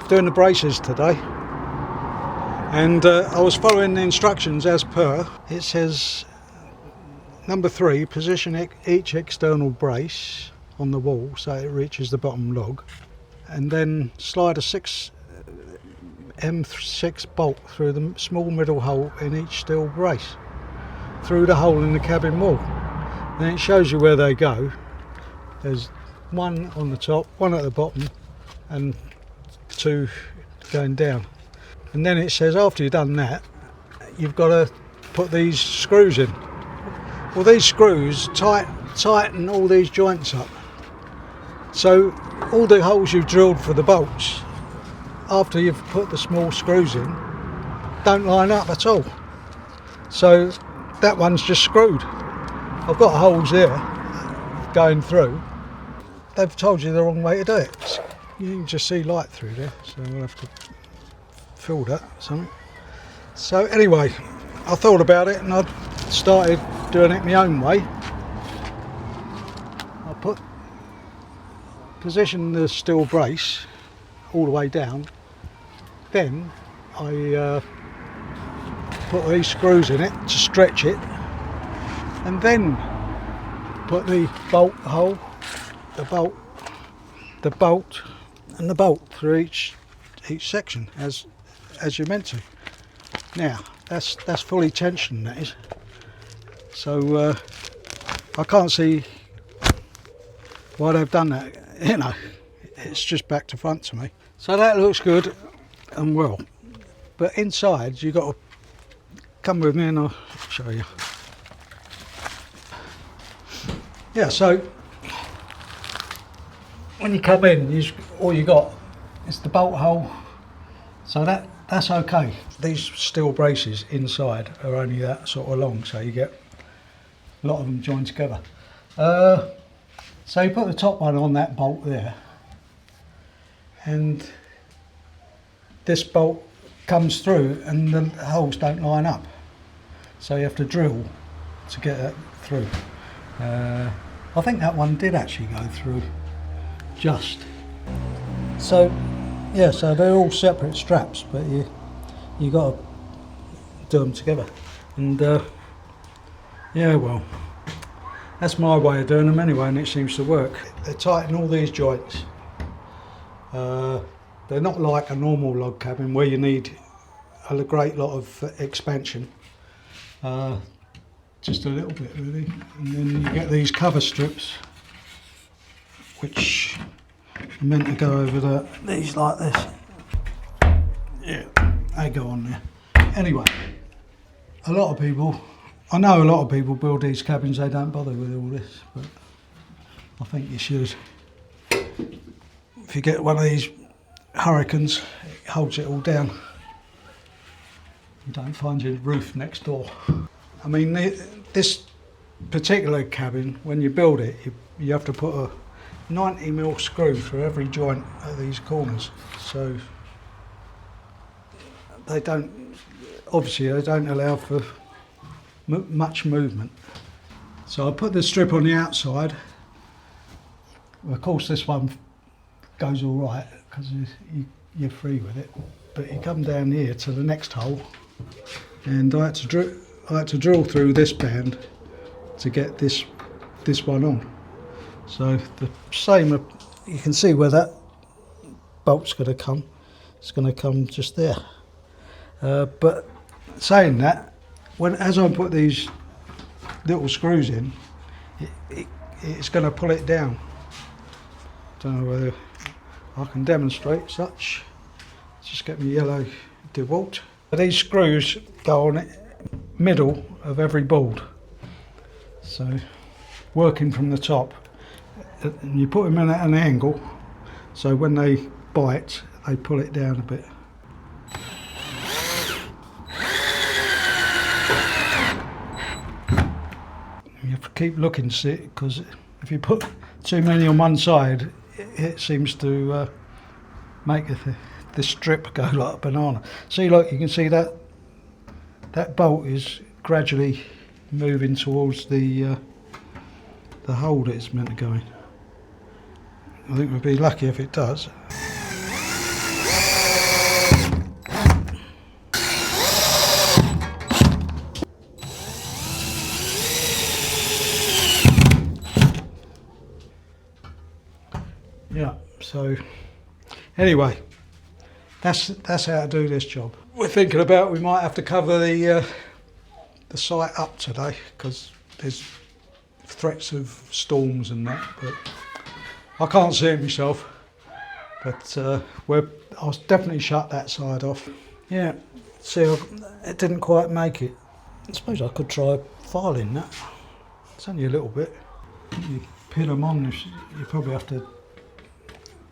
doing the braces today, and I was following the instructions as per. It says number 3, position each external brace on the wall so it reaches the bottom log, and then slide a M6 bolt through the small middle hole in each steel brace through the hole in the cabin wall. Then it shows you where they go. There's one on the top, one at the bottom, and 2 going down. And then it says after you've done that, you've got to put these screws in. Well, these screws tighten all these joints up. So all the holes you've drilled for the bolts, after you've put the small screws in, don't line up at all. So that one's just screwed. I've got holes there going through. They've told you the wrong way to do it. You can just see light through there, so we'll have to fill that or something. So anyway, I thought about it and I started doing it my own way. I position the steel brace all the way down, then I put these screws in it to stretch it, and then put the bolt hole, the bolt and the bolt through each section as you're meant to. Now that's fully tensioned, that is. So I can't see why they've done that. You know, it's just back to front to me. So that looks good and well, but inside you've got to come with me and I'll show you. Yeah, so when you come in, all you got is the bolt hole, so that's okay. These steel braces inside are only that sort of long, so you get a lot of them joined together. So you put the top one on that bolt there, and this bolt comes through and the holes don't line up, so you have to drill to get that through. I think that one did actually go through just. So yeah, so they're all separate straps, but you got to do them together. And yeah, well, that's my way of doing them anyway, and it seems to work. They tighten all these joints. They're not like a normal log cabin where you need a great lot of expansion. Just a little bit really, and then you get these cover strips which are meant to go over these like this. Yeah, they go on there. Anyway, I know a lot of people build these cabins, they don't bother with all this, but I think you should. If you get one of these hurricanes, it holds it all down. You don't find your roof next door. I mean, this particular cabin, when you build it, you have to put a 90mm screw through every joint at these corners. So obviously they don't allow for much movement. So I put the strip on the outside. Well, of course this one goes all right because you're free with it. But you come down here to the next hole, and I had to drill through this band to get this one on. So the same, you can see where that bolt's going to come. It's going to come just there. But saying that, as I put these little screws in, it's going to pull it down. Don't know whether I can demonstrate such. Just get my yellow DeWalt. These screws go on the middle of every board. So working from the top, and you put them in at an angle, so when they bite, they pull it down a bit. You have to keep looking to see it, because if you put too many on one side, it seems to make the strip go like a banana. See, look, you can see that bolt is gradually moving towards the hole that it's meant to go in. I think we'll be lucky if it does. Anyway, that's how to do this job. We're thinking about we might have to cover the site up today because there's threats of storms and that, but I can't see it myself. But I'll definitely shut that side off. Yeah, see, it didn't quite make it. I suppose I could try filing that. It's only a little bit. You pin them on, you probably have to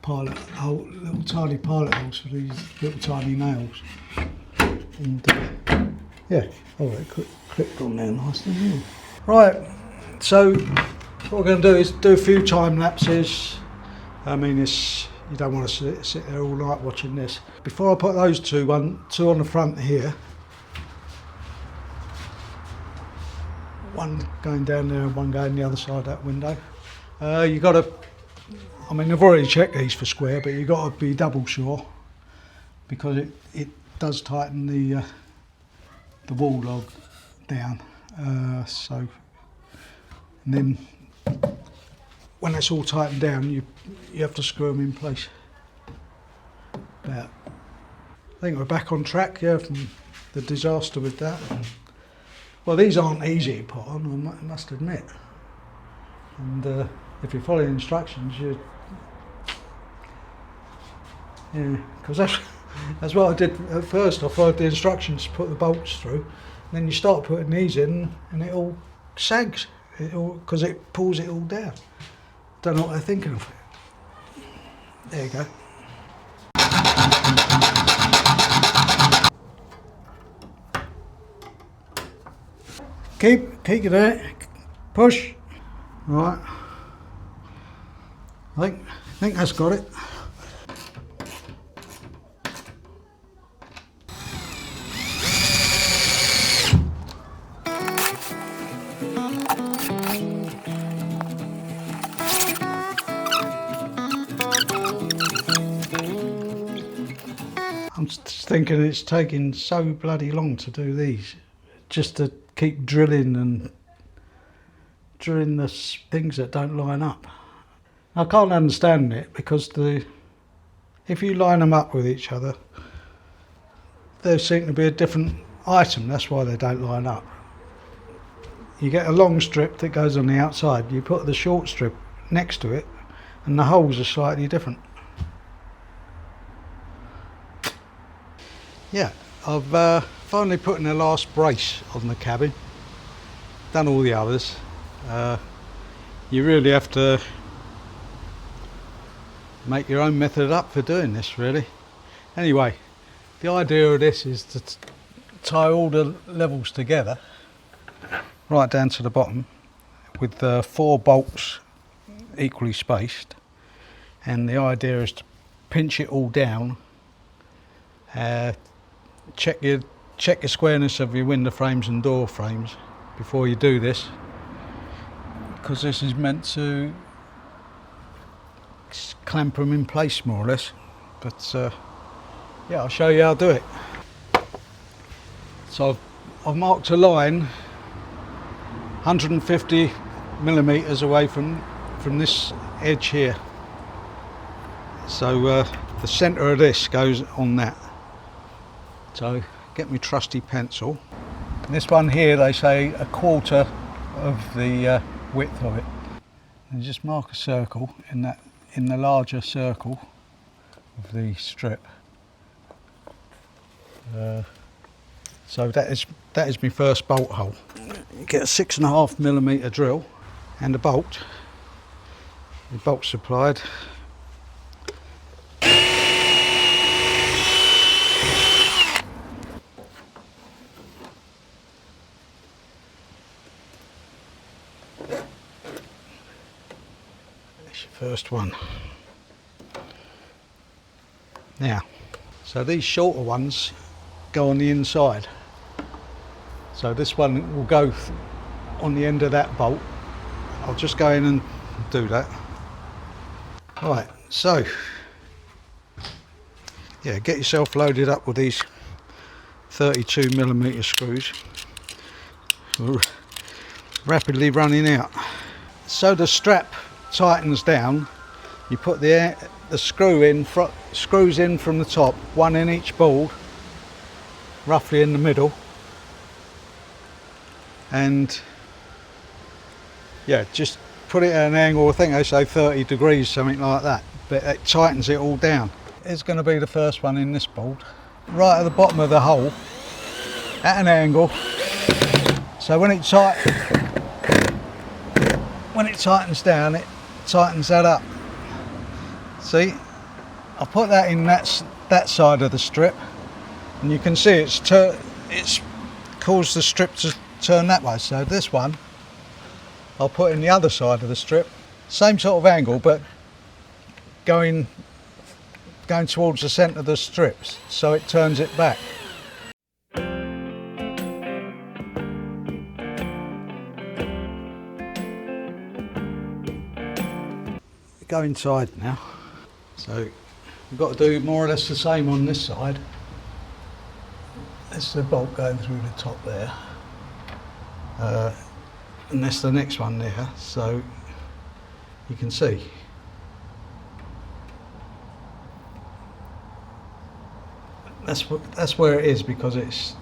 pilot hole, little tiny pilot holes for these little tiny nails. And yeah, all right, clipped on there nicely. Yeah. Right, so what we're going to do is do a few time lapses. I mean, you don't want to sit there all night watching this. Before I put those two on the front here, one going down there and one going the other side of that window. You got to, I mean, I've already checked these for square, but you've got to be double sure because it does tighten the wall log down. So, and then when it's all tightened down, you have to screw them in place. I think we're back on track, yeah, from the disaster with that. Well, these aren't easy to put on, I must admit. And if you follow the instructions, yeah, because that's what I did at first. I followed the instructions to put the bolts through, and then you start putting these in, and it all sags, because it pulls it all down. Don't know what they're thinking of. There you go. Keep it there. Push. Right. I think that's got it. I'm just thinking it's taking so bloody long to do these, just to keep drilling the things that don't line up. I can't understand it because if you line them up with each other, they seem to be a different item. That's why they don't line up. You get a long strip that goes on the outside, you put the short strip next to it, and the holes are slightly different. Yeah, I've finally put in the last brace on the cabin. Done all the others. You really have to make your own method up for doing this, really. Anyway, the idea of this is to tie all the levels together, right down to the bottom, with 4 bolts equally spaced. And the idea is to pinch it all down. Check your squareness of your window frames and door frames before you do this, because this is meant to clamp them in place more or less. But yeah, I'll show you how to do it. So I've marked a line 150 millimeters away from this edge here. So the centre of this goes on that. So get me trusty pencil. This one here, they say 1/4 of the width of it. And just mark a circle in the larger circle of the strip. So that is my first bolt hole. You get a 6.5 millimeter drill and a bolt. The bolt supplied. First one. Now, so these shorter ones go on the inside. So this one will go on the end of that bolt. I'll just go in and do that. Right, so yeah, get yourself loaded up with these 32 millimeter screws. We're rapidly running out. So the strap tightens down, you put the the screws in from the top, one in each board, roughly in the middle, and yeah, just put it at an angle, I think they say 30 degrees, something like that, but it tightens it all down. It's going to be the first one in this board, right at the bottom of the hole, at an angle, so when it tightens down, it tightens that up. See, I put that in that side of the strip, and you can see it's caused the strip to turn that way. So this one I'll put in the other side of the strip, same sort of angle, but going towards the centre of the strips, so it turns it back. Go inside now. So we've got to do more or less the same on this side. That's the bolt going through the top there, and that's the next one there, so you can see. That's where it is, because it's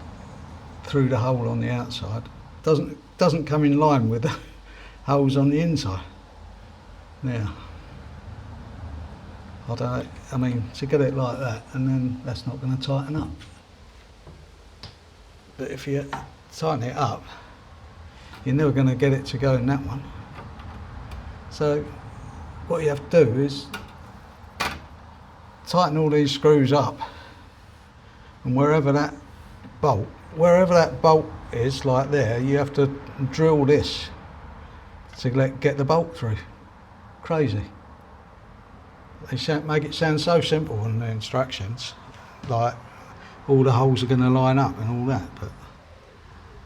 through the hole on the outside. Doesn't come in line with the holes on the inside. Now, I don't know, I mean, to get it like that, and then that's not going to tighten up. But if you tighten it up, you're never going to get it to go in that one. So what you have to do is tighten all these screws up, and wherever that bolt is, like there, you have to drill this to get the bolt through. Crazy. They make it sound so simple in the instructions, like all the holes are going to line up and all that, but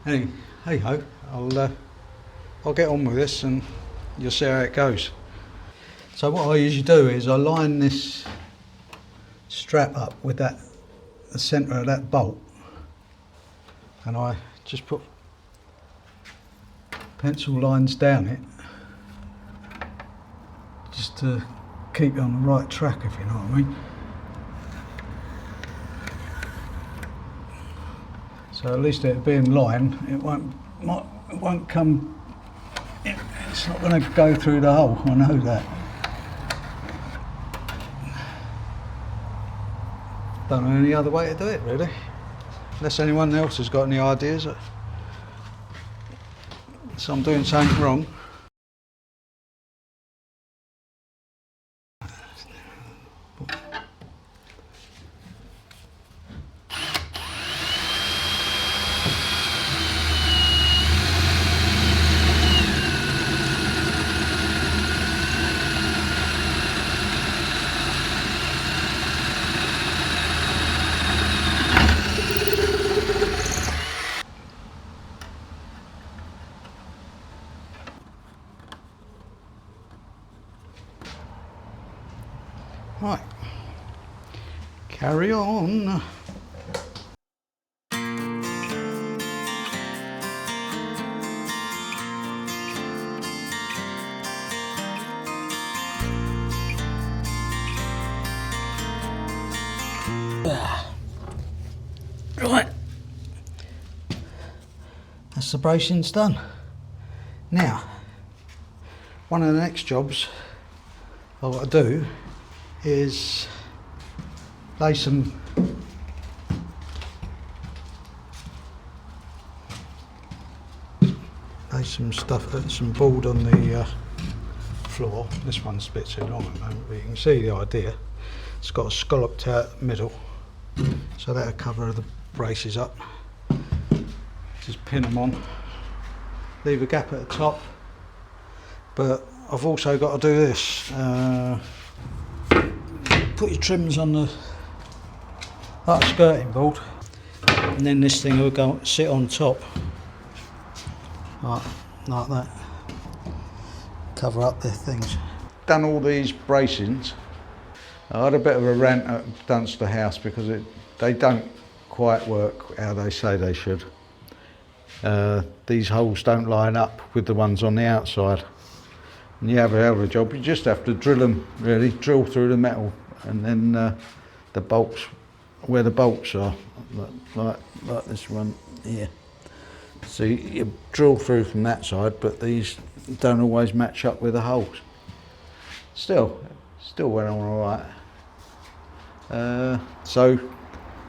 anyway, hey ho, I'll get on with this and you'll see how it goes. So what I usually do is I line this strap up with the centre of that bolt, and I just put pencil lines down it just to keep it on the right track, if you know what I mean. So at least it'll be in line. It won't come. It's not going to go through the hole. I know that. Don't know any other way to do it, really. Unless anyone else has got any ideas. So I'm doing something wrong. Right, carry on. Right, that's the bracings done. Now, one of the next jobs I've got to do is lay some stuff, some board on the floor. This one's a bit too long at the moment, but you can see the idea. It's got a scalloped out middle, so that'll cover the braces up. Just pin them on, leave a gap at the top, but I've also got to do this. Put your trims on the skirting board, and then this thing will go sit on top, like that. Cover up the things. Done all these bracings. I had a bit of a rant at Dunster House because they don't quite work how they say they should. These holes don't line up with the ones on the outside, and you have a hell of a job. You just have to drill them, really, drill through the metal, and then the bolts, where the bolts are, like this one here. So you drill through from that side, but these don't always match up with the holes. Still went on all right. So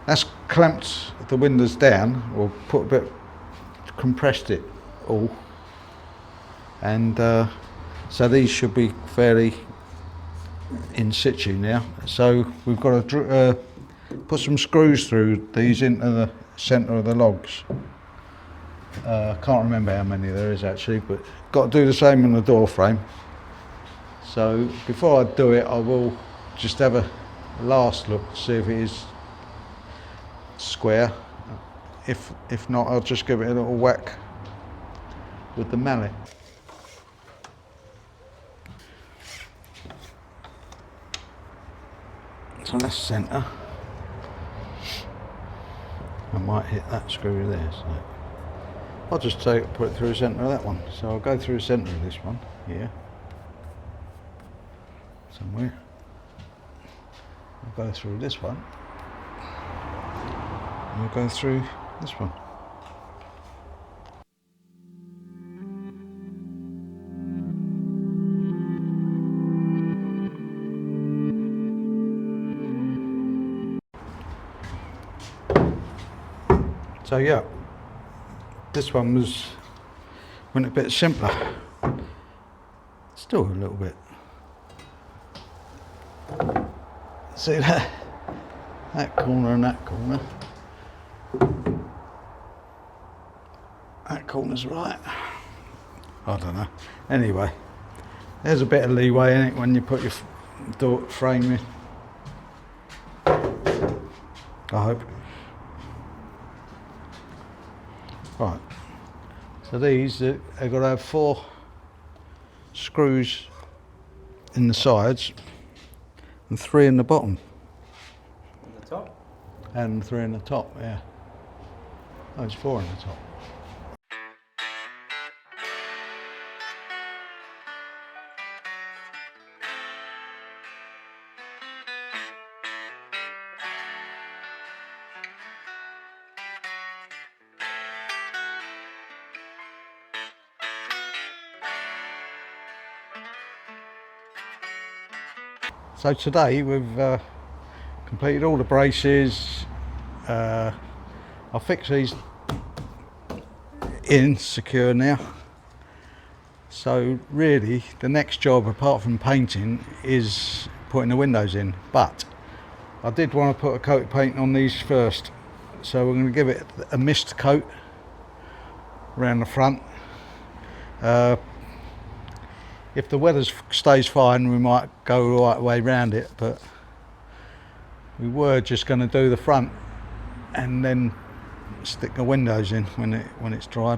that's clamped the windows down, or put a bit, compressed it all, and so these should be fairly in situ now. So we've got to put some screws through these into the centre of the logs. I can't remember how many there is actually, but got to do the same on the door frame. So before I do it, I will just have a last look to see if it is square. If not, I'll just give it a little whack with the mallet. So that's centre. I might hit that screw there, so I'll just put it through the centre of that one. So I'll go through the centre of this one here, somewhere. I'll go through this one. And I'll go through this one. So yeah, this one went a bit simpler. Still a little bit. See that corner and that corner. That corner's right. I don't know. Anyway, there's a bit of leeway in it when you put your door frame in. I hope. Right, so these are got to have 4 screws in the sides and 3 in the bottom. On the top? And 3 in the top, yeah. Oh, it's 4 in the top. So today we've completed all the braces. I'll fix these in secure now. So really the next job, apart from painting, is putting the windows in. But I did want to put a coat of paint on these first. So we're going to give it a mist coat around the front. If the weather stays fine, we might go the right way round it, but we were just going to do the front and then stick the windows in when it's dried.